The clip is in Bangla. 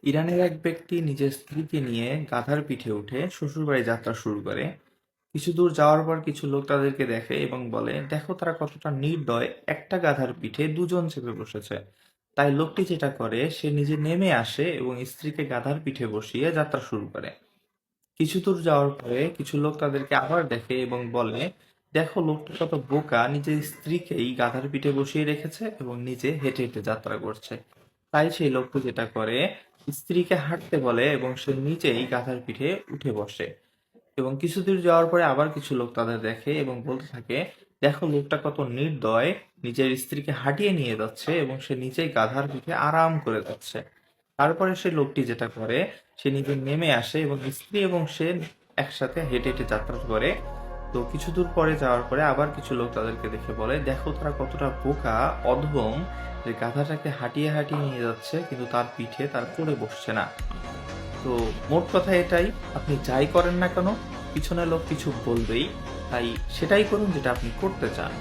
ইরানের এক ব্যক্তি নিজের স্ত্রীকে নিয়ে গাধার পিঠে উঠে শ্বশুরবাড়ি যাত্রা শুরু করে। কিছু দূর যাওয়ার পর কিছু লোক তাদেরকে দেখে এবং বলে, দেখো তারা কতটা নির্দয়, একটা গাধার পিঠে দুজন চেপে বসেছে। তাই লোকটি যেটা করে, সে নিজে নেমে আসে এবং স্ত্রীকে গাধার পিঠে বসিয়ে যাত্রা শুরু করে। কিছু দূর যাওয়ার পরে কিছু লোক তাদেরকে আবার দেখে এবং বলে, দেখো লোকটা কত বোকা, নিজের স্ত্রীকেই গাধার পিঠে বসিয়ে রেখেছে এবং নিজে হেঁটে হেঁটে যাত্রা করছে। তাই সেই লোকটি যেটা করে, স্ত্রীকে হাঁটতে বলে এবং সে নিজেই গাধার পিঠে উঠে বসে। এবং কিছু দূর যাওয়ার পরে আবার কিছু লোক তাদের দেখে এবং বলতে থাকে, দেখো লোকটা কত নির্দয়, নিজের স্ত্রীকে হাঁটিয়ে নিয়ে যাচ্ছে এবং সে নিজেই গাধার পিঠে আরাম করে যাচ্ছে। তারপরে সে লোকটি যেটা করে, সে নিজে নেমে আসে এবং স্ত্রী এবং সে একসাথে হেঁটে হেঁটে যাত্রা করে। তো কিছু দূর পরে যাওয়ার পরে আবার কিছু লোক তাদেরকে দেখে বলে, দেখো তারা কতটা বোকা, অধম, যে গাধাটাকে হাঁটিয়ে হাঁটিয়ে নিয়ে যাচ্ছে কিন্তু তার পিঠে তার চড়ে বসছে না। তো মোট কথা এটাই, আপনি যাই করেন না কেন পিছনে লোক কিছু বলবেই। তাই সেটাই করুন যেটা আপনি করতে চান।